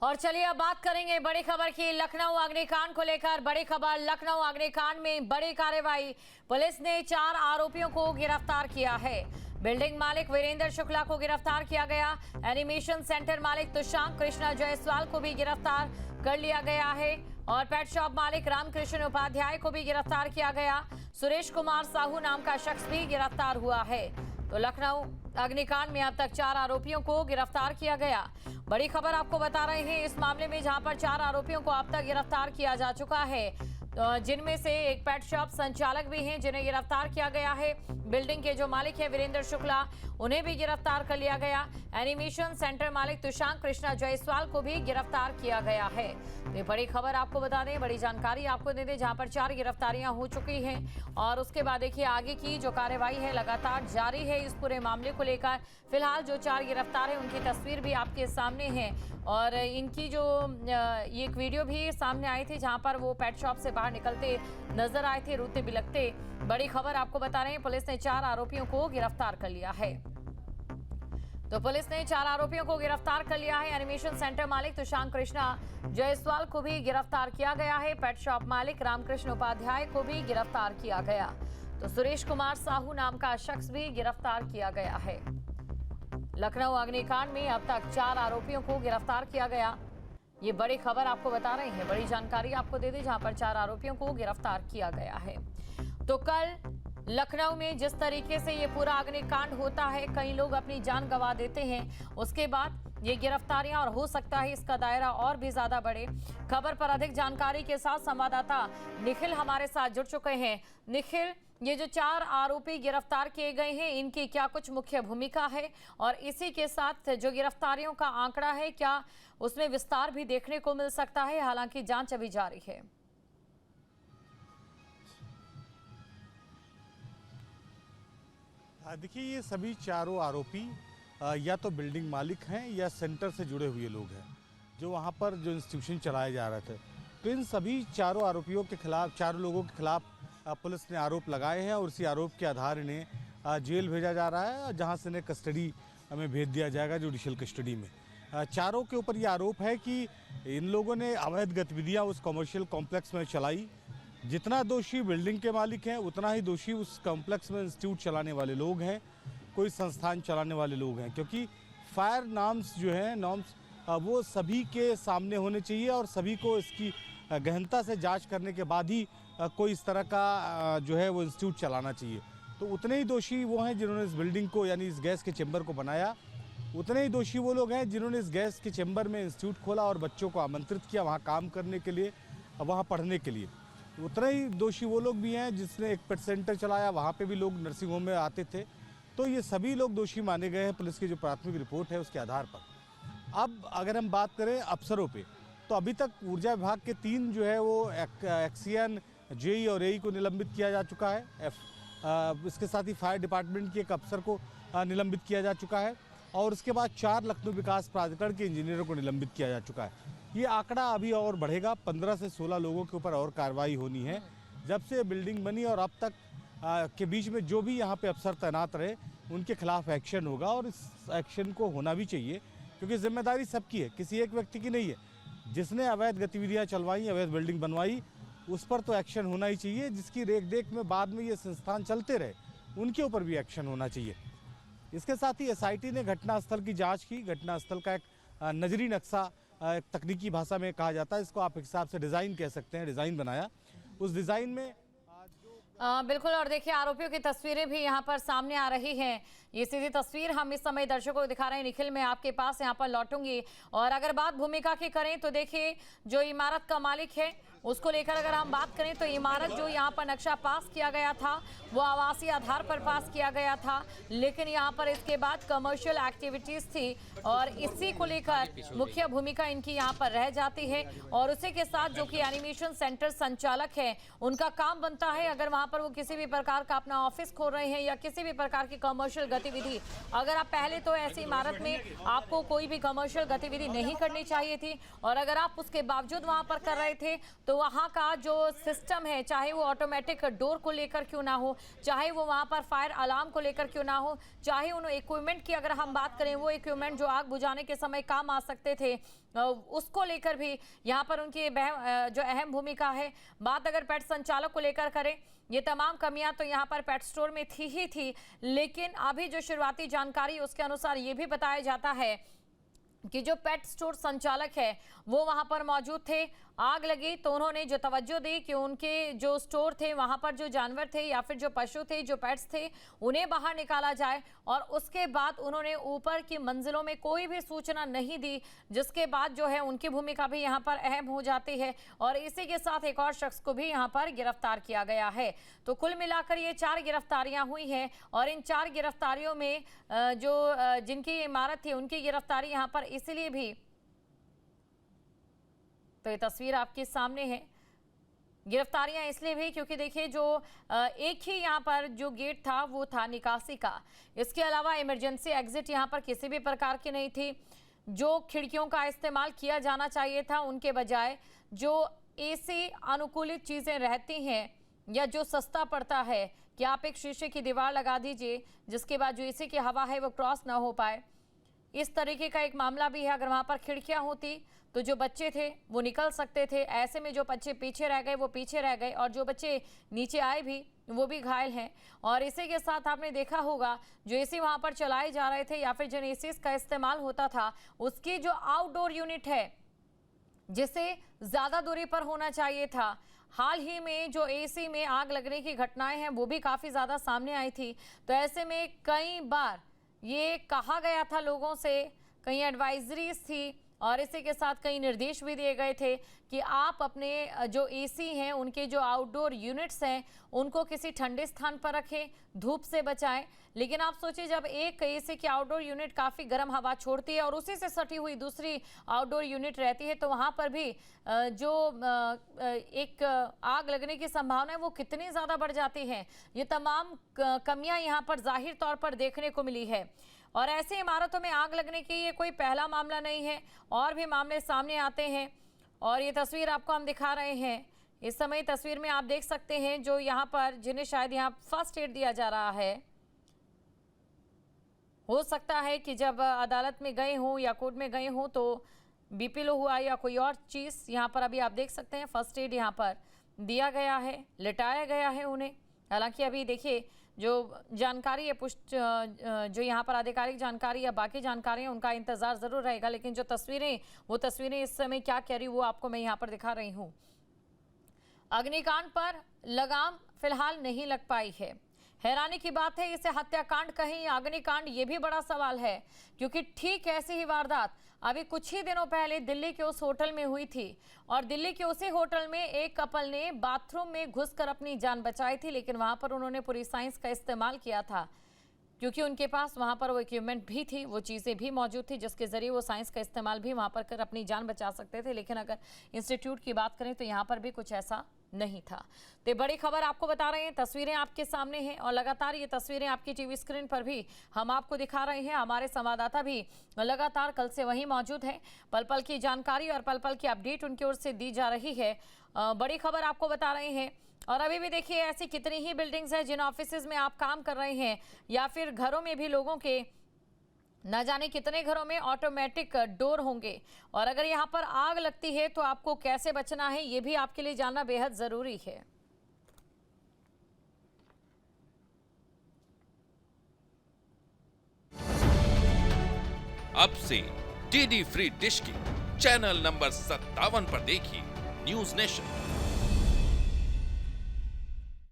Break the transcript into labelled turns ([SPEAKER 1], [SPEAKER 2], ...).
[SPEAKER 1] और चलिए अब बात करेंगे बड़ी खबर की। लखनऊ अग्निकांड को लेकर बड़ी खबर। लखनऊ अग्निकांड में बड़ी कार्रवाई, पुलिस ने 4 आरोपियों को गिरफ्तार किया है। बिल्डिंग मालिक वीरेंद्र शुक्ला को गिरफ्तार किया गया। एनिमेशन सेंटर मालिक तुषार कृष्णा जायसवाल को भी गिरफ्तार कर लिया गया है और पेट शॉप मालिक रामकृष्ण उपाध्याय को भी गिरफ्तार किया गया। सुरेश कुमार साहू नाम का शख्स भी गिरफ्तार हुआ है। तो लखनऊ अग्निकांड में अब तक 4 आरोपियों को गिरफ्तार किया गया। बड़ी खबर आपको बता रहे हैं इस मामले में, जहां पर 4 आरोपियों को अब तक गिरफ्तार किया जा चुका है, जिनमें से एक पेट शॉप संचालक भी हैं जिन्हें गिरफ्तार किया गया है। बिल्डिंग के जो मालिक है वीरेंद्र शुक्ला, उन्हें भी गिरफ्तार कर लिया गया। एनिमेशन सेंटर मालिक तुषार कृष्णा जायसवाल को भी गिरफ्तार किया गया है। ये बड़ी खबर आपको बता दें, बड़ी जानकारी आपको दे दें, जहां पर 4 गिरफ्तारियां हो चुकी हैं और उसके बाद देखिए आगे की जो कार्रवाई है लगातार जारी है इस पूरे मामले को लेकर। फिलहाल जो 4 गिरफ्तार है उनकी तस्वीर भी आपके सामने है और इनकी जो ये एक वीडियो भी सामने आई थी जहां पर वो पेट शॉप से बाहर निकलते नजर आए थे, रोते बिलखते। बड़ी खबर आपको बता रहे हैं, पुलिस ने 4 आरोपियों को गिरफ्तार कर लिया है। तो पुलिस ने 4 आरोपियों को गिरफ्तार कर लिया है। एनिमेशन सेंटर मालिक तुषार कृष्णा जायसवाल को भी गिरफ्तार किया गया है। पेट शॉप मालिक रामकृष्ण उपाध्याय को भी गिरफ्तार किया गया। तो सुरेश कुमार साहू नाम का शख्स भी गिरफ्तार किया गया है। लखनऊ अग्निकांड में अब तक 4 आरोपियों को गिरफ्तार किया गया। ये बड़ी खबर आपको बता रहे हैं, बड़ी जानकारी आपको दे दें, जहां पर 4 आरोपियों को गिरफ्तार किया गया है। तो कल लखनऊ में जिस तरीके से ये पूरा अग्निकांड होता है, कई लोग अपनी जान गंवा देते हैं, उसके बाद ये गिरफ्तारियां और हो सकता है इसका दायरा और भी ज्यादा बढ़े। खबर पर अधिक जानकारी के साथ संवाददाता निखिल हमारे साथ जुड़ चुके हैं। निखिल, ये जो 4 आरोपी गिरफ्तार किए गए हैं, इनकी क्या कुछ मुख्य भूमिका है और इसी के साथ जो गिरफ्तारियों का आंकड़ा है, क्या उसमें विस्तार भी देखने को मिल सकता है? हालांकि जांच अभी जारी है।
[SPEAKER 2] देखिए, ये सभी चारों आरोपी या तो बिल्डिंग मालिक हैं या सेंटर से जुड़े हुए लोग हैं, जो वहाँ पर जो इंस्टीट्यूशन चलाए जा रहे थे। तो इन सभी चारों आरोपियों के खिलाफ, 4 लोगों के खिलाफ पुलिस ने आरोप लगाए हैं और उसी आरोप के आधार इन्हें जेल भेजा जा रहा है, जहाँ से इन्हें कस्टडी में भेज दिया जाएगा, जुडिशियल कस्टडी में। चारों के ऊपर ये आरोप है कि इन लोगों ने अवैध गतिविधियाँ उस कमर्शियल कॉम्प्लेक्स में चलाई। जितना दोषी बिल्डिंग के मालिक हैं, उतना ही दोषी उस कॉम्प्लेक्स में इंस्टीट्यूट चलाने वाले लोग हैं, कोई संस्थान चलाने वाले लोग हैं। क्योंकि फायर नॉर्म्स जो हैं, नॉर्म्स वो सभी के सामने होने चाहिए और सभी को इसकी गहनता से जांच करने के बाद ही कोई इस तरह का जो है वो इंस्टीट्यूट चलाना चाहिए। तो उतने ही दोषी वो हैं जिन्होंने इस बिल्डिंग को, यानी इस गैस के चैम्बर को बनाया। उतने ही दोषी वो लोग हैं जिन्होंने इस गैस के चैम्बर में इंस्टीट्यूट खोला और बच्चों को आमंत्रित किया वहाँ काम करने के लिए, वहाँ पढ़ने के लिए। उतने ही दोषी वो लोग भी हैं जिसने एक पेट सेंटर चलाया, वहाँ पे भी लोग नर्सिंग होम में आते थे। तो ये सभी लोग दोषी माने गए हैं पुलिस की जो प्राथमिक रिपोर्ट है उसके आधार पर। अब अगर हम बात करें अफसरों पे, तो अभी तक ऊर्जा विभाग के 3 जो है वो एक्सियन, जेई और एई को निलंबित किया जा चुका है। इसके साथ ही फायर डिपार्टमेंट के एक अफसर को निलंबित किया जा चुका है और उसके बाद 4 लखनऊ विकास प्राधिकरण के इंजीनियरों को निलंबित किया जा चुका है। ये आंकड़ा अभी और बढ़ेगा, 15 से 16 लोगों के ऊपर और कार्रवाई होनी है। जब से बिल्डिंग बनी और अब तक के बीच में जो भी यहाँ पे अफसर तैनात रहे, उनके खिलाफ एक्शन होगा और इस एक्शन को होना भी चाहिए, क्योंकि जिम्मेदारी सबकी है, किसी एक व्यक्ति की नहीं है। जिसने अवैध गतिविधियाँ चलवाई, अवैध बिल्डिंग बनवाई, उस पर तो एक्शन होना ही चाहिए। जिसकी रेख देख में बाद में ये संस्थान चलते रहे, उनके ऊपर भी एक्शन होना चाहिए। इसके साथ ही एसआईटी ने घटनास्थल की जाँच की। घटनास्थल का एक नजरी नक्शा, एक तकनीकी भाषा में कहा जाता है, इसको आप एक हिसाब से डिज़ाइन कह सकते हैं, डिज़ाइन बनाया। उस डिज़ाइन में
[SPEAKER 1] बिल्कुल, और देखिए आरोपियों की तस्वीरें भी यहाँ पर सामने आ रही हैं। ये सीधी तस्वीर हम इस समय दर्शकों को दिखा रहे हैं। निखिल, मैं आपके पास यहाँ पर लौटूंगी और अगर बात भूमिका की करें तो देखिए जो इमारत का मालिक है उसको लेकर अगर हम बात करें तो इमारत जो यहाँ पर नक्शा पास किया गया था वो आवासीय आधार पर पास किया गया था, लेकिन यहाँ पर इसके बाद कमर्शियल एक्टिविटीज थी और इसी को लेकर मुख्य भूमिका इनकी यहाँ पर रह जाती है। और उसी के साथ जो कि एनिमेशन सेंटर संचालक है, उनका काम बनता है अगर वहाँ पर वो किसी भी प्रकार का अपना ऑफिस खोल रहे हैं या किसी भी प्रकार की कमर्शियल गतिविधि, अगर आप पहले तो ऐसी इमारत में आपको कोई भी कमर्शियल गतिविधि नहीं करनी चाहिए थी और अगर आप उसके बावजूद वहाँ पर कर रहे थे तो वहाँ का जो सिस्टम है, चाहे वो ऑटोमेटिक डोर को लेकर क्यों ना हो, चाहे वो वहाँ पर फायर अलार्म को लेकर क्यों ना हो, चाहे उन इक्विपमेंट की अगर हम बात करें, वो इक्विपमेंट जो आग बुझाने के समय काम आ सकते थे, उसको लेकर भी यहाँ पर उनकी जो अहम भूमिका है। बात अगर पेट संचालक को लेकर करें, ये तमाम कमियां तो यहाँ पर पेट स्टोर में थी ही थी, लेकिन अभी जो शुरुआती जानकारी उसके अनुसार ये भी बताया जाता है कि जो पेट स्टोर संचालक है वो वहां पर मौजूद थे। आग लगी तो उन्होंने जो तवज्जो दी कि उनके जो स्टोर थे वहां पर जो जानवर थे या फिर जो पशु थे, जो पेट्स थे, उन्हें बाहर निकाला जाए, और उसके बाद उन्होंने ऊपर की मंजिलों में कोई भी सूचना नहीं दी, जिसके बाद जो है उनकी भूमिका भी यहाँ पर अहम हो जाती है। और इसी के साथ एक और शख्स को भी यहाँ पर गिरफ्तार किया गया है। तो कुल मिलाकर ये 4 गिरफ्तारियां हुई हैं, और इन 4 गिरफ्तारियों में जिनकी इमारत थी उनकी गिरफ्तारी यहाँ पर इसलिए भी, तो ये तस्वीर आपके सामने है, गिरफ्तारियां इसलिए भी क्योंकि देखिए जो एक ही यहाँ पर जो गेट था वो था निकासी का, इसके अलावा इमरजेंसी एग्जिट यहाँ पर किसी भी प्रकार की नहीं थी। जो खिड़कियों का इस्तेमाल किया जाना चाहिए था उनके बजाय जो एसी अनुकूलित चीज़ें रहती हैं या जो सस्ता पड़ता है कि आप एक शीशे की दीवार लगा दीजिए जिसके बाद जो एसी की हवा है वो क्रॉस ना हो पाए, इस तरीके का एक मामला भी है। अगर वहाँ पर खिड़कियाँ होती तो जो बच्चे थे वो निकल सकते थे, ऐसे में जो बच्चे पीछे रह गए वो पीछे रह गए, और जो बच्चे नीचे आए भी वो भी घायल हैं। और इसी के साथ आपने देखा होगा जो एसी वहाँ पर चलाए जा रहे थे या फिर जिन एसीज का इस्तेमाल होता था उसकी जो आउटडोर यूनिट है जिसे ज़्यादा दूरी पर होना चाहिए था, हाल ही में जो एसी में आग लगने की घटनाएं हैं वो भी काफ़ी ज़्यादा सामने आई थी। तो ऐसे में कई बार ये कहा गया था लोगों से, कई एडवाइजरीज थी और इसी के साथ कई निर्देश भी दिए गए थे कि आप अपने जो एसी हैं उनके जो आउटडोर यूनिट्स हैं उनको किसी ठंडे स्थान पर रखें, धूप से बचाएं। लेकिन आप सोचिए जब एक एसी की आउटडोर यूनिट काफ़ी गर्म हवा छोड़ती है और उसी से सटी हुई दूसरी आउटडोर यूनिट रहती है तो वहाँ पर भी जो एक आग लगने की संभावना है वो कितनी ज़्यादा बढ़ जाती है। ये तमाम कमियाँ यहाँ पर जाहिर तौर पर देखने को मिली है। और ऐसी इमारतों में आग लगने की ये कोई पहला मामला नहीं है, और भी मामले सामने आते हैं। और ये तस्वीर आपको हम दिखा रहे हैं, इस समय तस्वीर में आप देख सकते हैं जो यहाँ पर जिन्हें शायद यहाँ फर्स्ट एड दिया जा रहा है, हो सकता है कि जब अदालत में गए हों या कोर्ट में गए हों तो बीपी लो हुआ या कोई और चीज़, यहाँ पर अभी आप देख सकते हैं फर्स्ट एड यहाँ पर दिया गया है, लिटाया गया है उन्हें। हालांकि अभी देखिए जो जानकारी है जो यहाँ पर आधिकारिक जानकारी या बाकी जानकारी है उनका इंतज़ार ज़रूर रहेगा, लेकिन जो तस्वीरें वो तस्वीरें इस समय क्या कह रही वो आपको मैं यहाँ पर दिखा रही हूँ। अग्निकांड पर लगाम फिलहाल नहीं लग पाई है। हैरानी की बात है इसे हत्याकांड कहीं अग्निकांड, ये भी बड़ा सवाल है, क्योंकि ठीक ऐसी ही वारदात अभी कुछ ही दिनों पहले दिल्ली के उस होटल में हुई थी। और दिल्ली के उसी होटल में एक कपल ने बाथरूम में घुसकर अपनी जान बचाई थी, लेकिन वहां पर उन्होंने पूरी साइंस का इस्तेमाल किया था क्योंकि उनके पास वहां पर वो इक्विपमेंट भी थी, वो चीज़ें भी मौजूद थी जिसके ज़रिए वो साइंस का इस्तेमाल भी वहां पर कर अपनी जान बचा सकते थे। लेकिन अगर इंस्टीट्यूट की बात करें तो यहाँ पर भी कुछ ऐसा नहीं था। तो बड़ी खबर आपको बता रहे हैं, तस्वीरें आपके सामने हैं और लगातार ये तस्वीरें आपकी टीवी स्क्रीन पर भी हम आपको दिखा रहे हैं। हमारे संवाददाता भी लगातार कल से वहीं मौजूद हैं, पल पल की जानकारी और पल पल की अपडेट उनकी ओर से दी जा रही है। बड़ी खबर आपको बता रहे हैं। और अभी भी देखिए ऐसी कितनी ही बिल्डिंग्स हैं जिन ऑफिसेज में आप काम कर रहे हैं या फिर घरों में भी लोगों के न जाने कितने घरों में ऑटोमेटिक डोर होंगे। और अगर यहाँ पर आग लगती है तो आपको कैसे बचना है ये भी आपके लिए जानना बेहद जरूरी है।
[SPEAKER 3] अब से डीडी फ्री डिश की चैनल नंबर 57 पर देखिए न्यूज नेशन।